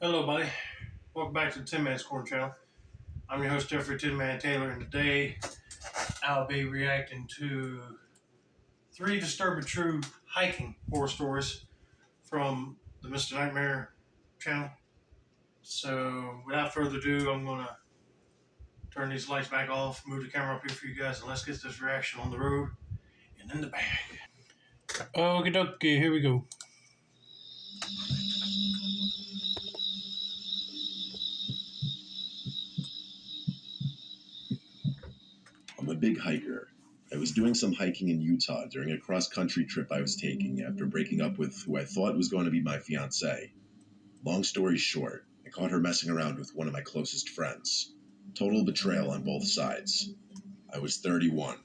Hello, buddy. Welcome back to the Tin Man's Corner channel. I'm your host, Jeffrey Tin Man Taylor, and today I'll be reacting to three disturbing true hiking horror stories from the Mr. Nightmare channel. So, without further ado, I'm going to turn these lights back off, move the camera up here for you guys, and let's get this reaction on the road and in the bag. Okie dokie, here we go. I'm a big hiker. I was doing some hiking in Utah during a cross-country trip I was taking after breaking up with who I thought was going to be my fiancée. Long story short, I caught her messing around with one of my closest friends. Total betrayal on both sides. I was 31.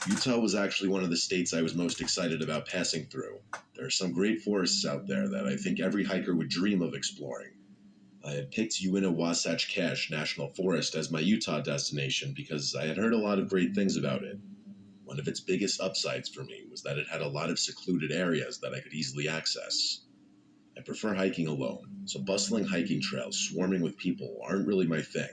Utah was actually one of the states I was most excited about passing through. There are some great forests out there that I think every hiker would dream of exploring. I had picked Uinta Wasatch Cache National Forest as my Utah destination because I had heard a lot of great things about it. One of its biggest upsides for me was that it had a lot of secluded areas that I could easily access. I prefer hiking alone, so bustling hiking trails swarming with people aren't really my thing.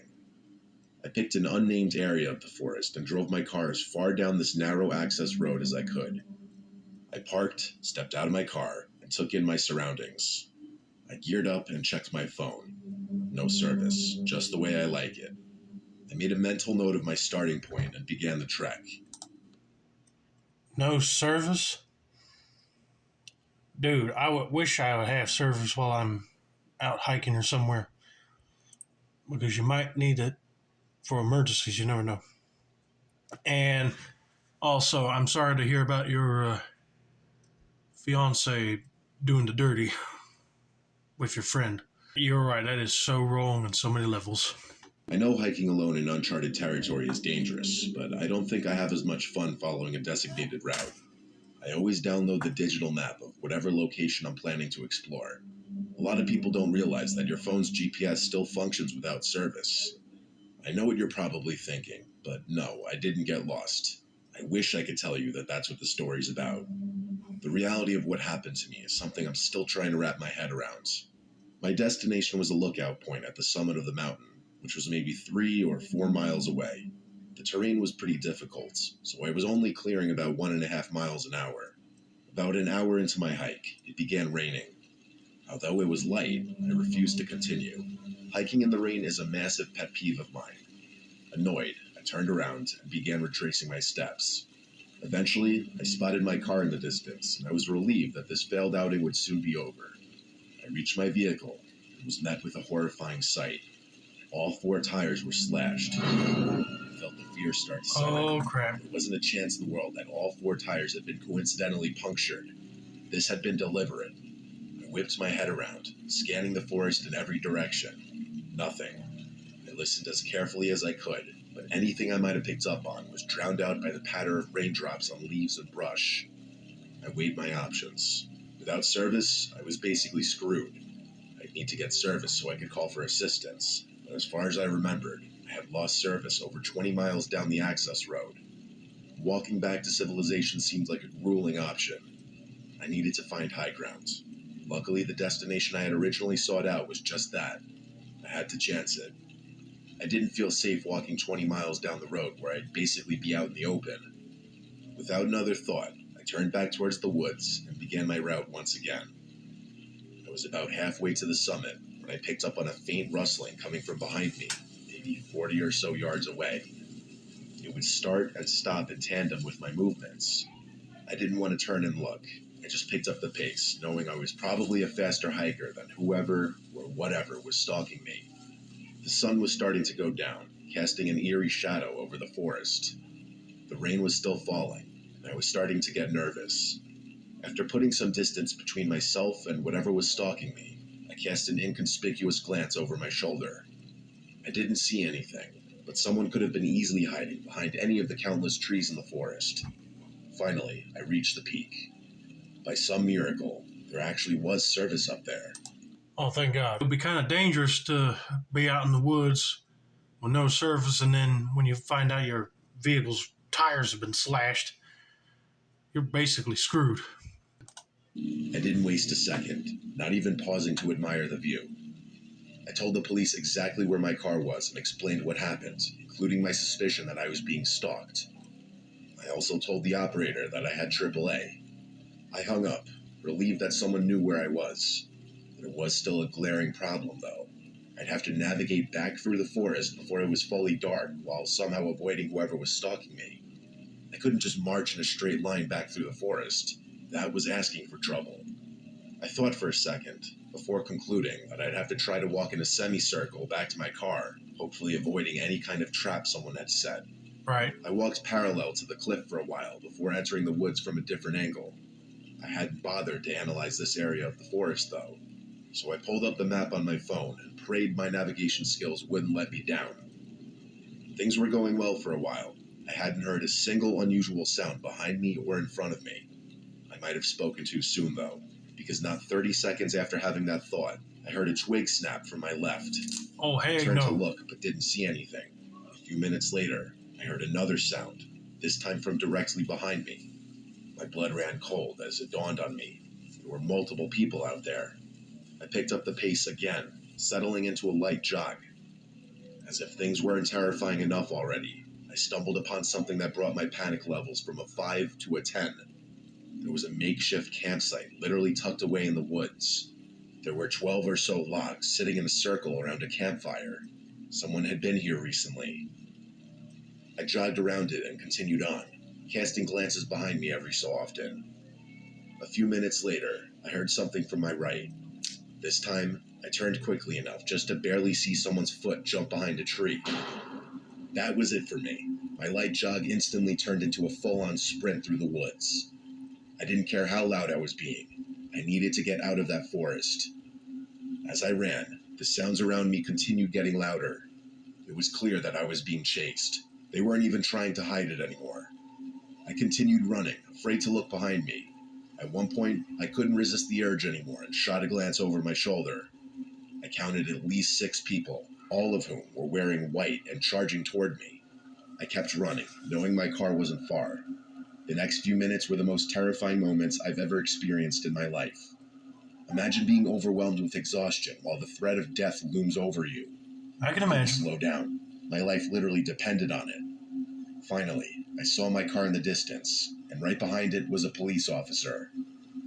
I picked an unnamed area of the forest and drove my car as far down this narrow access road as I could. I parked, stepped out of my car, and took in my surroundings. I geared up and checked my phone. No service, just the way I like it. I made a mental note of my starting point and began the trek. No service? Dude, I wish I would have service while I'm out hiking or somewhere, because you might need it for emergencies. You never know. And also, I'm sorry to hear about your fiance doing the dirty with your friend. You're right. That is so wrong on so many levels. I know hiking alone in uncharted territory is dangerous, but I don't think I have as much fun following a designated route. I always download the digital map of whatever location I'm planning to explore. A lot of people don't realize that your phone's GPS still functions without service. I know what you're probably thinking, but no, I didn't get lost. I wish I could tell you that that's what the story's about. The reality of what happened to me is something I'm still trying to wrap my head around. My destination was a lookout point at the summit of the mountain, which was maybe 3 or 4 miles away. The terrain was pretty difficult, so I was only clearing about 1.5 miles an hour. About an hour into my hike, it began raining. Although it was light, I refused to continue. Hiking in the rain is a massive pet peeve of mine. Annoyed, I turned around and began retracing my steps. Eventually, I spotted my car in the distance, and I was relieved that this failed outing would soon be over. I reached my vehicle and was met with a horrifying sight. All 4 tires were slashed. I felt the fear start to set in. Oh, crap. There wasn't a chance in the world that all 4 tires had been coincidentally punctured. This had been deliberate. I whipped my head around, scanning the forest in every direction. Nothing. I listened as carefully as I could, but anything I might have picked up on was drowned out by the patter of raindrops on leaves and brush. I weighed my options. Without service, I was basically screwed. I'd need to get service so I could call for assistance, but as far as I remembered, I had lost service over 20 miles down the access road. Walking back to civilization seemed like a grueling option. I needed to find high ground. Luckily, the destination I had originally sought out was just that. I had to chance it. I didn't feel safe walking 20 miles down the road where I'd basically be out in the open. Without another thought, I turned back towards the woods and began my route once again. I was about halfway to the summit when I picked up on a faint rustling coming from behind me, maybe 40 or so yards away. It would start and stop in tandem with my movements. I didn't want to turn and look. I just picked up the pace, knowing I was probably a faster hiker than whoever or whatever was stalking me. The sun was starting to go down, casting an eerie shadow over the forest. The rain was still falling, and I was starting to get nervous. After putting some distance between myself and whatever was stalking me, I cast an inconspicuous glance over my shoulder. I didn't see anything, but someone could have been easily hiding behind any of the countless trees in the forest. Finally, I reached the peak. By some miracle, there actually was service up there. Oh, thank God. It would be kind of dangerous to be out in the woods with no service, and then when you find out your vehicle's tires have been slashed, you're basically screwed. I didn't waste a second, not even pausing to admire the view. I told the police exactly where my car was and explained what happened, including my suspicion that I was being stalked. I also told the operator that I had AAA. I hung up, relieved that someone knew where I was. There was still a glaring problem, though. I'd have to navigate back through the forest before it was fully dark, while somehow avoiding whoever was stalking me. I couldn't just march in a straight line back through the forest. That was asking for trouble. I thought for a second, before concluding that I'd have to try to walk in a semicircle back to my car, hopefully avoiding any kind of trap someone had set. Right. I walked parallel to the cliff for a while before entering the woods from a different angle. I hadn't bothered to analyze this area of the forest, though, so I pulled up the map on my phone and prayed my navigation skills wouldn't let me down. Things were going well for a while. I hadn't heard a single unusual sound behind me or in front of me. I might have spoken too soon, though, because not 30 seconds after having that thought, I heard a twig snap from my left. Oh, I heck turned to no. look, but didn't see anything. A few minutes later, I heard another sound, this time from directly behind me. My blood ran cold as it dawned on me. There were multiple people out there. I picked up the pace again, settling into a light jog. As if things weren't terrifying enough already, I stumbled upon something that brought my panic levels from a 5 to a 10. There was a makeshift campsite literally tucked away in the woods. There were 12 or so logs sitting in a circle around a campfire. Someone had been here recently. I jogged around it and continued on, casting glances behind me every so often. A few minutes later, I heard something from my right. This time, I turned quickly enough just to barely see someone's foot jump behind a tree. That was it for me. My light jog instantly turned into a full-on sprint through the woods. I didn't care how loud I was being. I needed to get out of that forest. As I ran, the sounds around me continued getting louder. It was clear that I was being chased. They weren't even trying to hide it anymore. I continued running, afraid to look behind me. At one point, I couldn't resist the urge anymore and shot a glance over my shoulder. I counted at least 6 people, all of whom were wearing white and charging toward me. I kept running, knowing my car wasn't far. The next few minutes were the most terrifying moments I've ever experienced in my life. Imagine being overwhelmed with exhaustion while the threat of death looms over you. I can I couldn't imagine. slow down. My life literally depended on it. Finally, I saw my car in the distance, and right behind it was a police officer.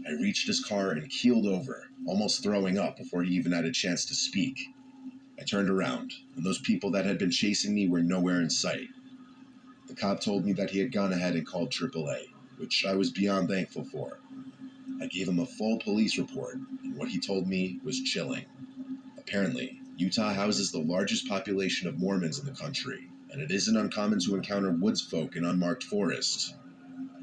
I reached his car and keeled over, almost throwing up before he even had a chance to speak. I turned around, and those people that had been chasing me were nowhere in sight. The cop told me that he had gone ahead and called AAA, which I was beyond thankful for. I gave him a full police report, and what he told me was chilling. Apparently, Utah houses the largest population of Mormons in the country, and it isn't uncommon to encounter woods folk in unmarked forests.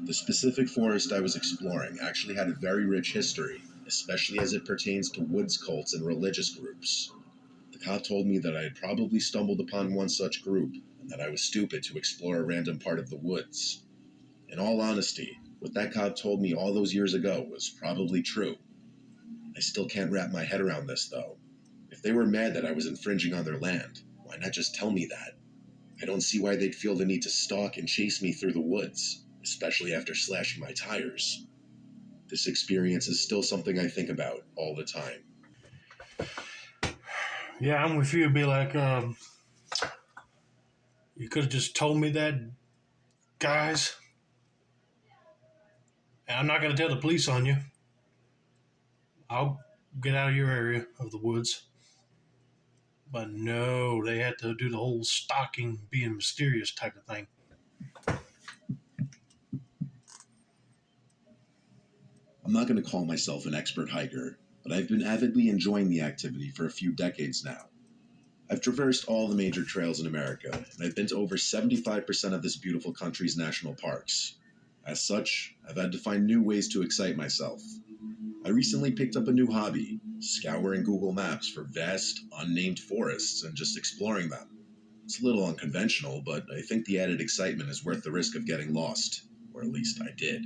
The specific forest I was exploring actually had a very rich history, especially as it pertains to woods cults and religious groups. The cop told me that I had probably stumbled upon one such group, and that I was stupid to explore a random part of the woods. In all honesty, what that cop told me all those years ago was probably true. I still can't wrap my head around this, though. If they were mad that I was infringing on their land, why not just tell me that? I don't see why they'd feel the need to stalk and chase me through the woods, especially after slashing my tires. This experience is still something I think about all the time. Yeah, I'm with you. It'd be like, you could have just told me that, guys. And I'm not going to tell the police on you. I'll get out of your area of the woods. But no, they had to do the whole stalking, being mysterious type of thing. I'm not going to call myself an expert hiker, but I've been avidly enjoying the activity for a few decades now. I've traversed all the major trails in America, and I've been to over 75% of this beautiful country's national parks. As such, I've had to find new ways to excite myself. I recently picked up a new hobby, scouring Google Maps for vast, unnamed forests and just exploring them. It's a little unconventional, but I think the added excitement is worth the risk of getting lost, or at least I did.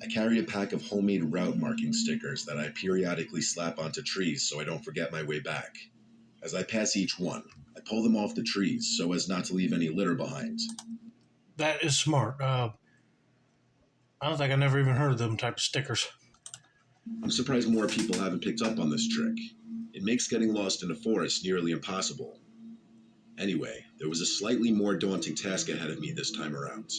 I carry a pack of homemade route marking stickers that I periodically slap onto trees so I don't forget my way back. As I pass each one, I pull them off the trees so as not to leave any litter behind. That is smart. I don't think I never even heard of them type of stickers. I'm surprised more people haven't picked up on this trick. It makes getting lost in a forest nearly impossible. Anyway, there was a slightly more daunting task ahead of me this time around.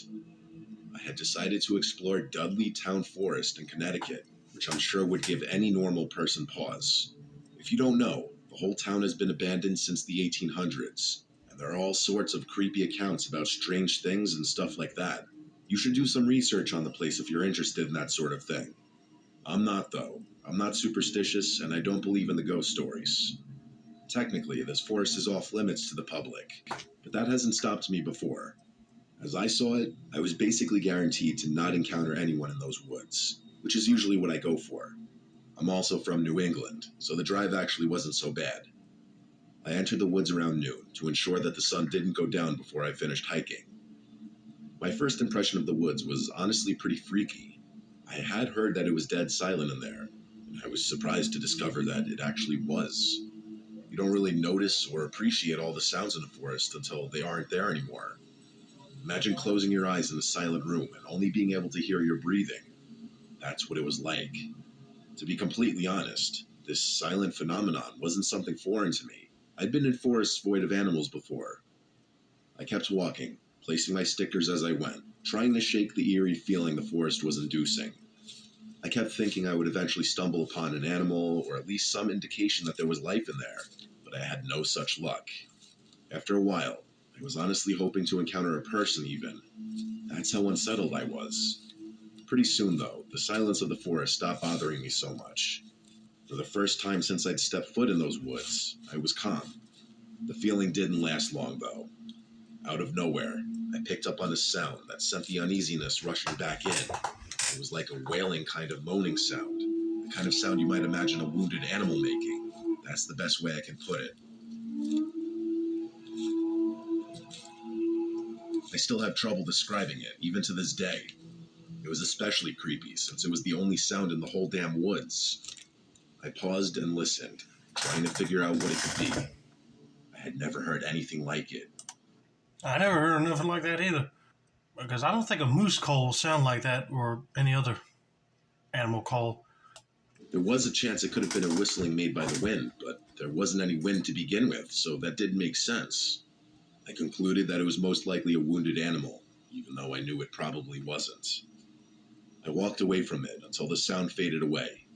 I had decided to explore Dudley Town Forest in Connecticut, which I'm sure would give any normal person pause. If you don't know, the whole town has been abandoned since the 1800s, and there are all sorts of creepy accounts about strange things and stuff like that. You should do some research on the place if you're interested in that sort of thing. I'm not, though. I'm not superstitious, and I don't believe in the ghost stories. Technically, this forest is off limits to the public, but that hasn't stopped me before. As I saw it, I was basically guaranteed to not encounter anyone in those woods, which is usually what I go for. I'm also from New England, so the drive actually wasn't so bad. I entered the woods around noon to ensure that the sun didn't go down before I finished hiking. My first impression of the woods was honestly pretty freaky. I had heard that it was dead silent in there, and I was surprised to discover that it actually was. You don't really notice or appreciate all the sounds in the forest until they aren't there anymore. Imagine closing your eyes in a silent room and only being able to hear your breathing. That's what it was like. To be completely honest, this silent phenomenon wasn't something foreign to me. I'd been in forests void of animals before. I kept walking, placing my stickers as I went, trying to shake the eerie feeling the forest was inducing. I kept thinking I would eventually stumble upon an animal or at least some indication that there was life in there, but I had no such luck. After a while, I was honestly hoping to encounter a person even. That's how unsettled I was. Pretty soon, though, the silence of the forest stopped bothering me so much. For the first time since I'd stepped foot in those woods, I was calm. The feeling didn't last long, though. Out of nowhere, I picked up on a sound that sent the uneasiness rushing back in. It was like a wailing kind of moaning sound, the kind of sound you might imagine a wounded animal making. That's the best way I can put it. I still have trouble describing it, even to this day. It was especially creepy, since it was the only sound in the whole damn woods. I paused and listened, trying to figure out what it could be. I had never heard anything like it. I never heard of nothing like that either. Because I don't think a moose call will sound like that or any other animal call. There was a chance it could have been a whistling made by the wind, but there wasn't any wind to begin with, so that didn't make sense. I concluded that it was most likely a wounded animal, even though I knew it probably wasn't. I walked away from it until the sound faded away.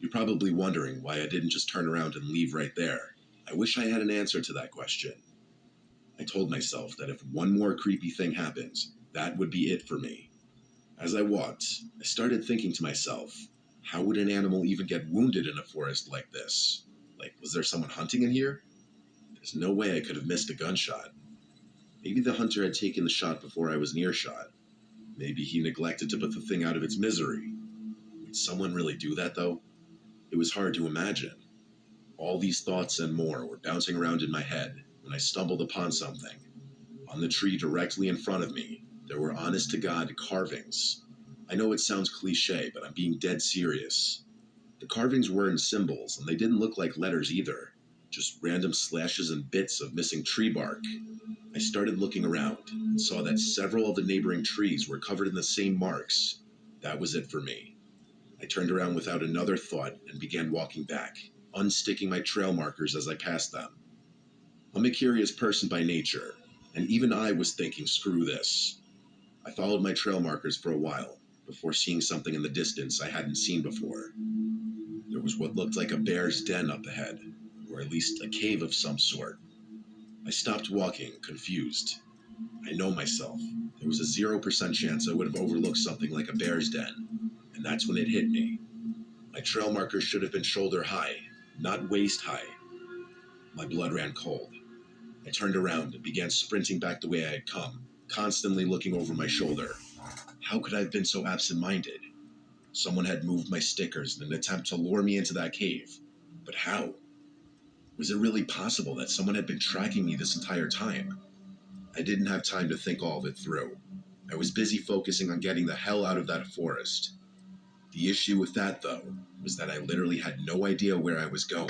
You're probably wondering why I didn't just turn around and leave right there. I wish I had an answer to that question. I told myself that if one more creepy thing happened, that would be it for me. As I walked, I started thinking to myself, how would an animal even get wounded in a forest like this? Like, was there someone hunting in here? There's no way I could have missed a gunshot. Maybe the hunter had taken the shot before I was near shot. Maybe he neglected to put the thing out of its misery. Would someone really do that, though? It was hard to imagine. All these thoughts and more were bouncing around in my head when I stumbled upon something. On the tree directly in front of me, there were honest-to-God carvings. I know it sounds cliche, but I'm being dead serious. The carvings were in symbols, and they didn't look like letters either. Just random slashes and bits of missing tree bark. I started looking around and saw that several of the neighboring trees were covered in the same marks. That was it for me. I turned around without another thought and began walking back, unsticking my trail markers as I passed them. I'm a curious person by nature, and even I was thinking, screw this. I followed my trail markers for a while, before seeing something in the distance I hadn't seen before. There was what looked like a bear's den up ahead, or at least a cave of some sort. I stopped walking, confused. I know myself. There was a 0% chance I would have overlooked something like a bear's den, and that's when it hit me. My trail markers should have been shoulder high, not waist high. My blood ran cold. I turned around and began sprinting back the way I had come, constantly looking over my shoulder. How could I have been so absent-minded? Someone had moved my stickers in an attempt to lure me into that cave. But how? Was it really possible that someone had been tracking me this entire time? I didn't have time to think all of it through. I was busy focusing on getting the hell out of that forest. The issue with that, though, was that I literally had no idea where I was going.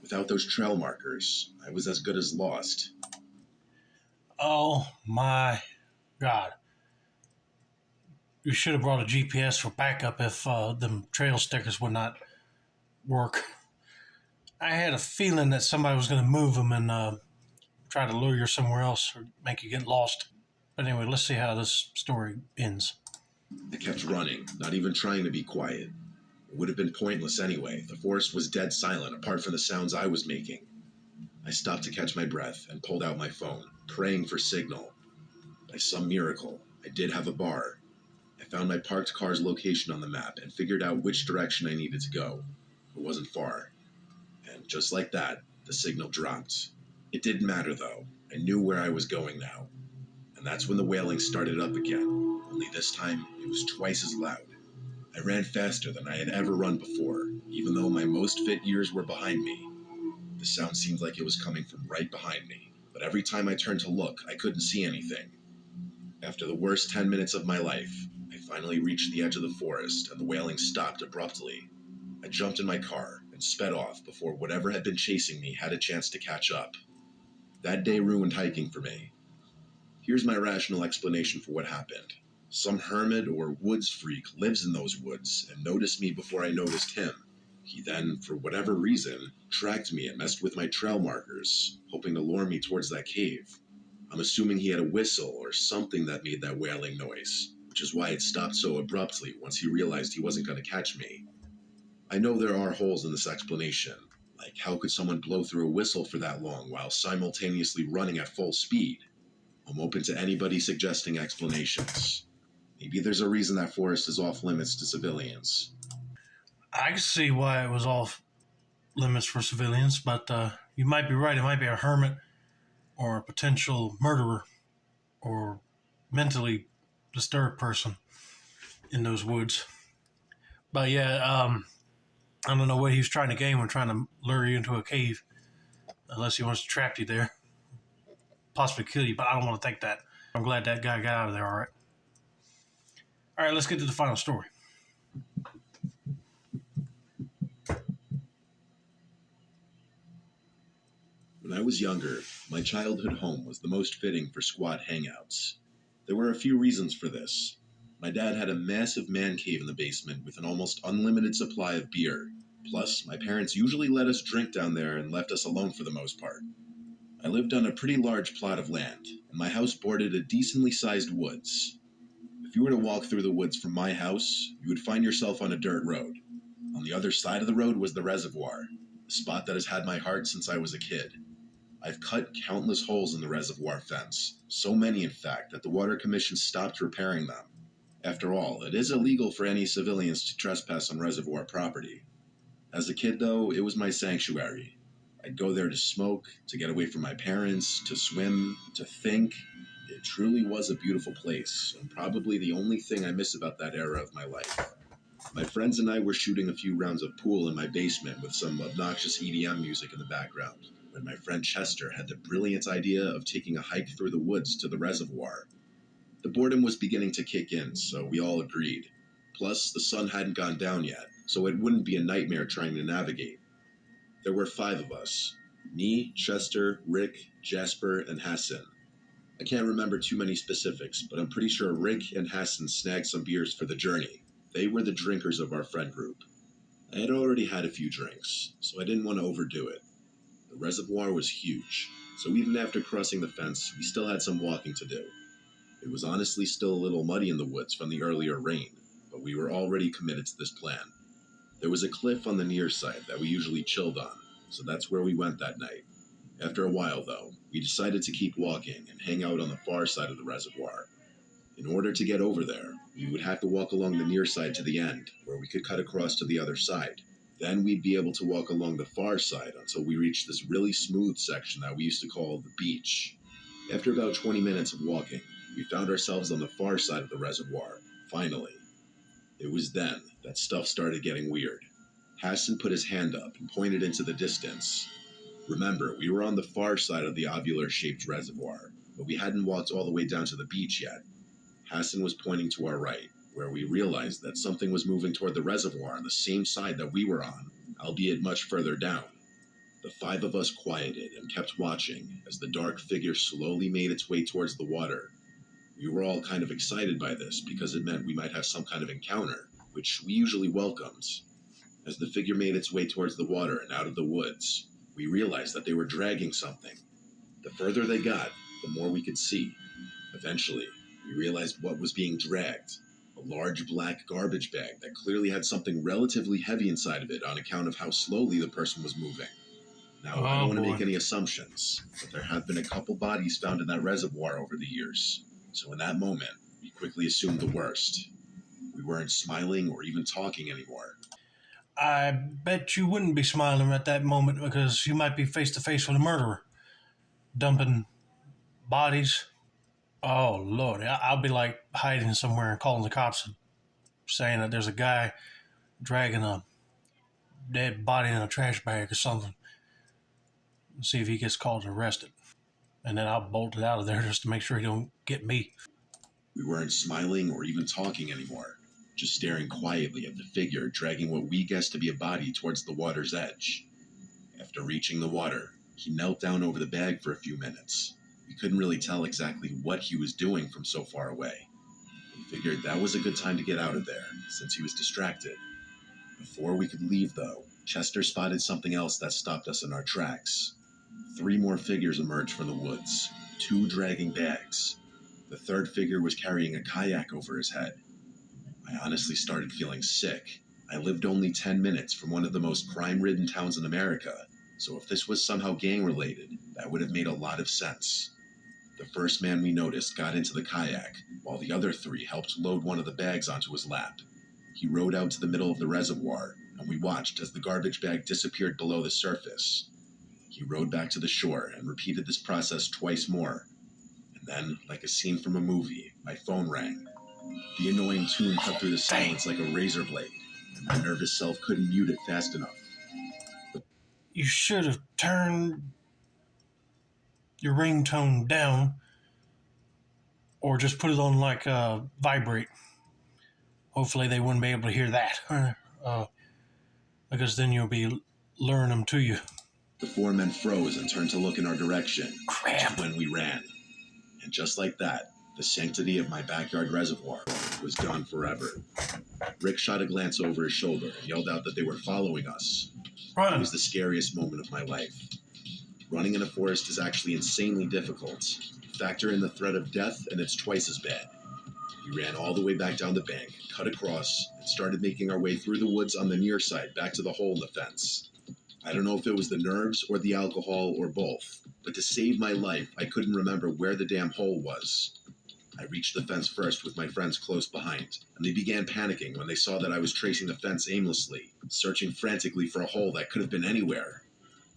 Without those trail markers, I was as good as lost. Oh my God. You should have brought a GPS for backup if them trail stickers would not work. I had a feeling that somebody was going to move them and try to lure you somewhere else or make you get lost. But anyway, let's see how this story ends. I kept running, not even trying to be quiet. It would have been pointless anyway. The forest was dead silent, apart from the sounds I was making. I stopped to catch my breath and pulled out my phone, praying for signal. By some miracle, I did have a bar. I found my parked car's location on the map and figured out which direction I needed to go. It wasn't far. And just like that, the signal dropped. It didn't matter though. I knew where I was going now. And that's when the wailing started up again. Only this time, it was twice as loud. I ran faster than I had ever run before, even though my most fit years were behind me. The sound seemed like it was coming from right behind me, but every time I turned to look, I couldn't see anything. After the worst 10 minutes of my life, I finally reached the edge of the forest and the wailing stopped abruptly. I jumped in my car and sped off before whatever had been chasing me had a chance to catch up. That day ruined hiking for me. Here's my rational explanation for what happened. Some hermit or woods freak lives in those woods and noticed me before I noticed him. He then, for whatever reason, tracked me and messed with my trail markers, hoping to lure me towards that cave. I'm assuming he had a whistle or something that made that wailing noise, which is why it stopped so abruptly once he realized he wasn't going to catch me. I know there are holes in this explanation, like how could someone blow through a whistle for that long while simultaneously running at full speed? I'm open to anybody suggesting explanations. Maybe there's a reason that forest is off limits to civilians. I can see why it was off limits for civilians, but you might be right. It might be a hermit or a potential murderer or mentally disturbed person in those woods. But yeah, I don't know what he was trying to gain when trying to lure you into a cave, unless he wants to trap you there, possibly kill you. But I don't want to think that. I'm glad that guy got out of there. All right. All right. Let's get to the final story. When I was younger, my childhood home was the most fitting for squat hangouts. There were a few reasons for this. My dad had a massive man cave in the basement with an almost unlimited supply of beer. Plus, my parents usually let us drink down there and left us alone for the most part. I lived on a pretty large plot of land, and my house bordered a decently sized woods. If you were to walk through the woods from my house, you would find yourself on a dirt road. On the other side of the road was the reservoir, a spot that has had my heart since I was a kid. I've cut countless holes in the reservoir fence, so many in fact that the Water Commission stopped repairing them. After all, it is illegal for any civilians to trespass on reservoir property. As a kid though, it was my sanctuary. I'd go there to smoke, to get away from my parents, to swim, to think. It truly was a beautiful place, and probably the only thing I miss about that era of my life. My friends and I were shooting a few rounds of pool in my basement with some obnoxious EDM music in the background, when my friend Chester had the brilliant idea of taking a hike through the woods to the reservoir. The boredom was beginning to kick in, so we all agreed. Plus, the sun hadn't gone down yet, so it wouldn't be a nightmare trying to navigate. There were 5 of us. Me, Chester, Rick, Jasper, and Hassan. I can't remember too many specifics, but I'm pretty sure Rick and Hassan snagged some beers for the journey. They were the drinkers of our friend group. I had already had a few drinks, so I didn't want to overdo it. The reservoir was huge, so even after crossing the fence, we still had some walking to do. It was honestly still a little muddy in the woods from the earlier rain, but we were already committed to this plan. There was a cliff on the near side that we usually chilled on, so that's where we went that night. After a while, though, we decided to keep walking and hang out on the far side of the reservoir. In order to get over there, we would have to walk along the near side to the end, where we could cut across to the other side. Then we'd be able to walk along the far side until we reached this really smooth section that we used to call the beach. After about 20 minutes of walking, we found ourselves on the far side of the reservoir, finally. It was then that stuff started getting weird. Hassan put his hand up and pointed into the distance. Remember, we were on the far side of the ovular-shaped reservoir, but we hadn't walked all the way down to the beach yet. Hassan was pointing to our right, where we realized that something was moving toward the reservoir on the same side that we were on, albeit much further down. The 5 of us quieted and kept watching as the dark figure slowly made its way towards the water. We were all kind of excited by this because it meant we might have some kind of encounter, which we usually welcomed. As the figure made its way towards the water and out of the woods, we realized that they were dragging something. The further they got, the more we could see. Eventually, we realized what was being dragged. A large black garbage bag that clearly had something relatively heavy inside of it on account of how slowly the person was moving. Now, I don't want to make any assumptions, but there have been a couple bodies found in that reservoir over the years. So in that moment, we quickly assumed the worst. We weren't smiling or even talking anymore. I bet you wouldn't be smiling at that moment because you might be face to face with a murderer, dumping bodies. Oh, Lord. I'll be like hiding somewhere and calling the cops and saying that there's a guy dragging a dead body in a trash bag or something. See if he gets called and arrested. And then I'll bolt it out of there just to make sure he don't get me. We weren't smiling or even talking anymore, just staring quietly at the figure dragging what we guessed to be a body towards the water's edge. After reaching the water, he knelt down over the bag for a few minutes. We couldn't really tell exactly what he was doing from so far away. We figured that was a good time to get out of there, since he was distracted. Before we could leave, though, Chester spotted something else that stopped us in our tracks. 3 more figures emerged from the woods, 2 dragging bags. The third figure was carrying a kayak over his head. I honestly started feeling sick. I lived only 10 minutes from one of the most crime-ridden towns in America, so if this was somehow gang-related, that would have made a lot of sense. The first man we noticed got into the kayak, while the other 3 helped load one of the bags onto his lap. He rowed out to the middle of the reservoir, and we watched as the garbage bag disappeared below the surface. He rowed back to the shore and repeated this process twice more. And then, like a scene from a movie, my phone rang. The annoying tune cut through the silence like a razor blade, and my nervous self couldn't mute it fast enough. You should have turned your ringtone down or just put it on like vibrate. Hopefully they wouldn't be able to hear that because then you'll be luring them to you. The 4 men froze and turned to look in our direction. Crap. When we ran. And just like that, the sanctity of my backyard reservoir was gone forever. Rick shot a glance over his shoulder and yelled out that they were following us. Run. It was the scariest moment of my life. Running in a forest is actually insanely difficult. Factor in the threat of death and it's twice as bad. We ran all the way back down the bank, cut across, and started making our way through the woods on the near side back to the hole in the fence. I don't know if it was the nerves or the alcohol or both, but to save my life, I couldn't remember where the damn hole was. I reached the fence first with my friends close behind, and they began panicking when they saw that I was tracing the fence aimlessly, searching frantically for a hole that could have been anywhere.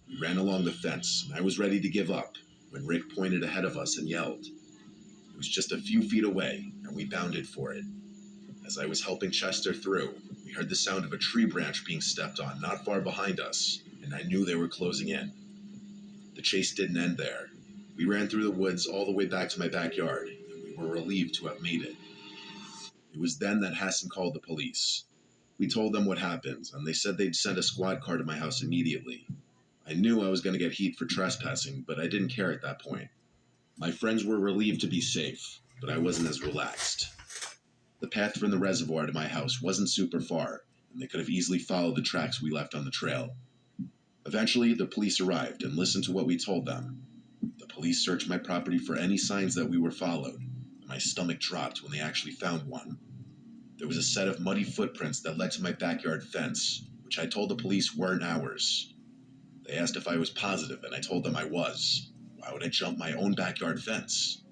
We ran along the fence, and I was ready to give up, when Rick pointed ahead of us and yelled. It was just a few feet away, and we bounded for it. As I was helping Chester through, we heard the sound of a tree branch being stepped on not far behind us, and I knew they were closing in. The chase didn't end there. We ran through the woods all the way back to my backyard, and we were relieved to have made it. It was then that Hassan called the police. We told them what happened, and they said they'd send a squad car to my house immediately. I knew I was going to get heat for trespassing, but I didn't care at that point. My friends were relieved to be safe, but I wasn't as relaxed. The path from the reservoir to my house wasn't super far, and they could have easily followed the tracks we left on the trail. Eventually, the police arrived and listened to what we told them. The police searched my property for any signs that we were followed, and my stomach dropped when they actually found one. There was a set of muddy footprints that led to my backyard fence, which I told the police weren't ours. They asked if I was positive, and I told them I was. Why would I jump my own backyard fence?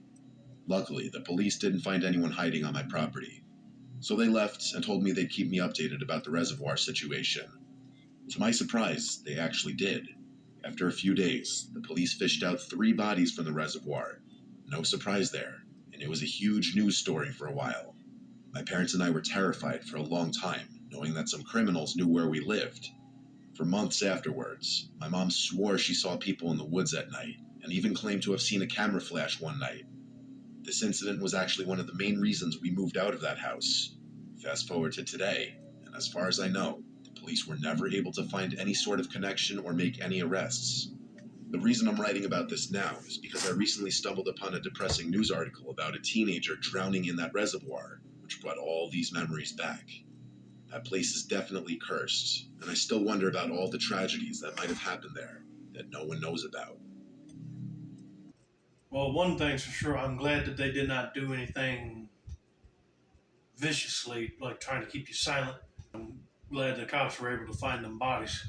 Luckily, the police didn't find anyone hiding on my property, so they left and told me they'd keep me updated about the reservoir situation. To my surprise, they actually did. After a few days, the police fished out 3 bodies from the reservoir. No surprise there, and it was a huge news story for a while. My parents and I were terrified for a long time, knowing that some criminals knew where we lived. For months afterwards, my mom swore she saw people in the woods at night, and even claimed to have seen a camera flash one night. This incident was actually one of the main reasons we moved out of that house. Fast forward to today, and as far as I know, the police were never able to find any sort of connection or make any arrests. The reason I'm writing about this now is because I recently stumbled upon a depressing news article about a teenager drowning in that reservoir, which brought all these memories back. That place is definitely cursed, and I still wonder about all the tragedies that might have happened there that no one knows about. Well, one thing's for sure, I'm glad that they did not do anything viciously, like trying to keep you silent. I'm glad the cops were able to find them bodies.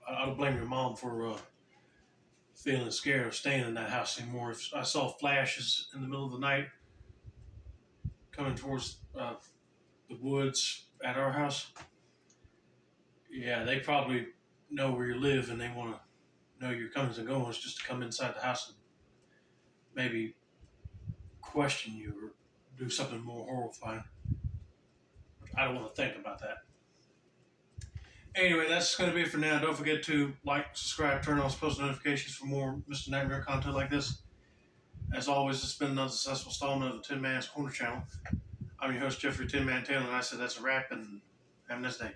I don't blame your mom for feeling scared of staying in that house anymore. If I saw flashes in the middle of the night coming towards the woods at our house, yeah, they probably know where you live and they want to know your comings and goings just to come inside the house and maybe question you or do something more horrifying. I don't want to think about that. Anyway, that's going to be it for now. Don't forget to like, subscribe, turn on post notifications for more Mr. Nightmare content like this. As always, it's been another successful installment of the Tin Man's Corner channel. I'm your host, Jeffrey Tin Man Taylor, and I said that's a wrap, and have a nice day.